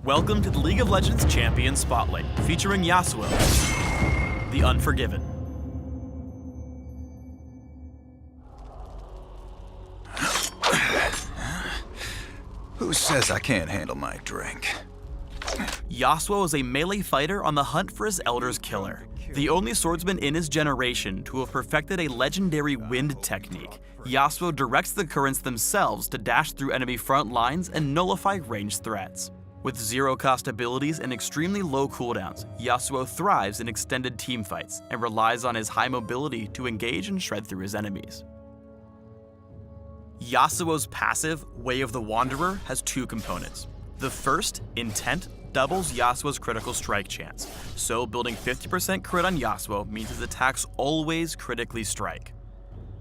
Welcome to the League of Legends Champion Spotlight, featuring Yasuo, the Unforgiven. Who says I can't handle my drink? Yasuo is a melee fighter on the hunt for his Elder's Killer, the only swordsman in his generation to have perfected a legendary wind technique. Yasuo directs the currents themselves to dash through enemy front lines and nullify ranged threats. With zero-cost abilities and extremely low cooldowns, Yasuo thrives in extended teamfights and relies on his high mobility to engage and shred through his enemies. Yasuo's passive, Way of the Wanderer, has two components. The first, Intent, doubles Yasuo's critical strike chance, so building 50% crit on Yasuo means his attacks always critically strike.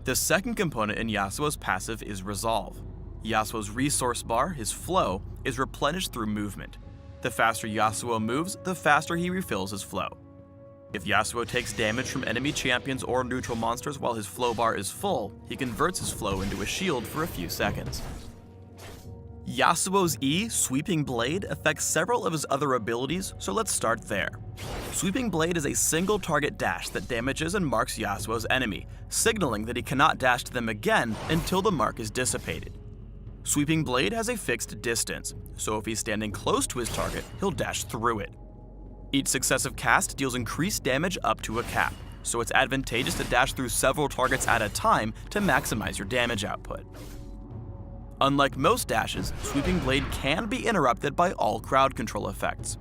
The second component in Yasuo's passive is Resolve. Yasuo's resource bar, his flow, is replenished through movement. The faster Yasuo moves, the faster he refills his flow. If Yasuo takes damage from enemy champions or neutral monsters while his flow bar is full, he converts his flow into a shield for a few seconds. Yasuo's E, Sweeping Blade, affects several of his other abilities, so let's start there. Sweeping Blade is a single target dash that damages and marks Yasuo's enemy, signaling that he cannot dash to them again until the mark is dissipated. Sweeping Blade has a fixed distance, so if he's standing close to his target, he'll dash through it. Each successive cast deals increased damage up to a cap, so it's advantageous to dash through several targets at a time to maximize your damage output. Unlike most dashes, Sweeping Blade can be interrupted by all crowd control effects.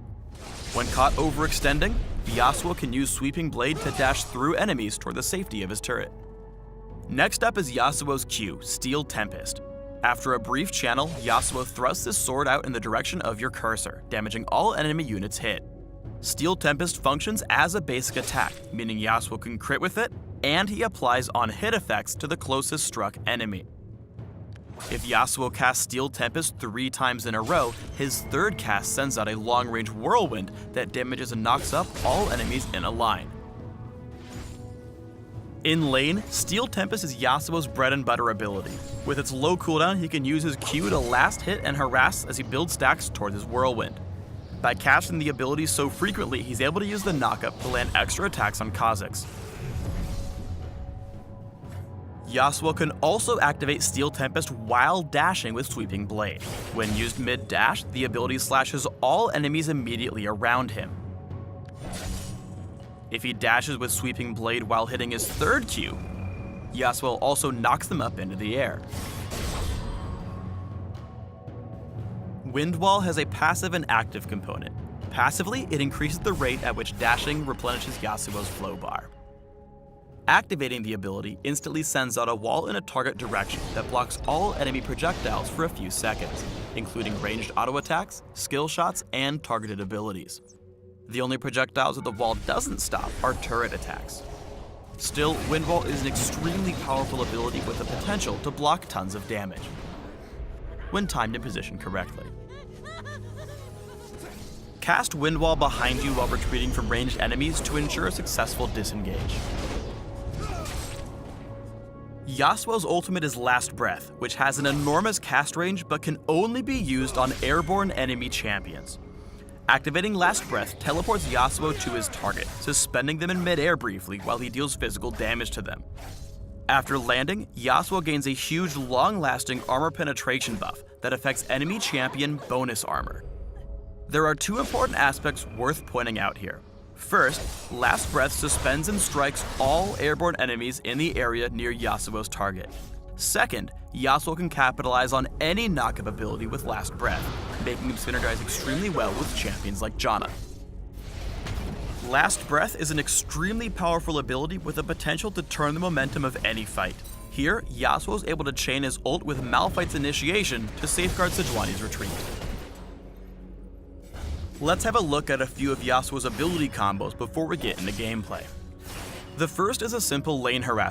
When caught overextending, Yasuo can use Sweeping Blade to dash through enemies toward the safety of his turret. Next up is Yasuo's Q, Steel Tempest. After a brief channel, Yasuo thrusts his sword out in the direction of your cursor, damaging all enemy units hit. Steel Tempest functions as a basic attack, meaning Yasuo can crit with it, and he applies on-hit effects to the closest struck enemy. If Yasuo casts Steel Tempest 3 times in a row, his third cast sends out a long-range whirlwind that damages and knocks up all enemies in a line. In lane, Steel Tempest is Yasuo's bread and butter ability. With its low cooldown, he can use his Q to last hit and harass as he builds stacks towards his whirlwind. By casting the ability so frequently, he's able to use the knockup to land extra attacks on Kha'Zix. Yasuo can also activate Steel Tempest while dashing with Sweeping Blade. When used mid-dash, the ability slashes all enemies immediately around him. If he dashes with Sweeping Blade while hitting his third Q, Yasuo also knocks them up into the air. Wind Wall has a passive and active component. Passively, it increases the rate at which dashing replenishes Yasuo's flow bar. Activating the ability instantly sends out a wall in a target direction that blocks all enemy projectiles for a few seconds, including ranged auto attacks, skill shots, and targeted abilities. The only projectiles that the wall doesn't stop are turret attacks. Still, Wind Wall is an extremely powerful ability with the potential to block tons of damage, when timed and positioned correctly. Cast Wind Wall behind you while retreating from ranged enemies to ensure a successful disengage. Yasuo's ultimate is Last Breath, which has an enormous cast range but can only be used on airborne enemy champions. Activating Last Breath teleports Yasuo to his target, suspending them in mid-air briefly while he deals physical damage to them. After landing, Yasuo gains a huge long-lasting armor penetration buff that affects enemy champion bonus armor. There are two important aspects worth pointing out here. First, Last Breath suspends and strikes all airborne enemies in the area near Yasuo's target. Second, Yasuo can capitalize on any knockup ability with Last Breath, making him synergize extremely well with champions like Janna. Last Breath is an extremely powerful ability with the potential to turn the momentum of any fight. Here, Yasuo is able to chain his ult with Malphite's initiation to safeguard Sejuani's retreat. Let's have a look at a few of Yasuo's ability combos before we get into gameplay. The first is a simple lane harassment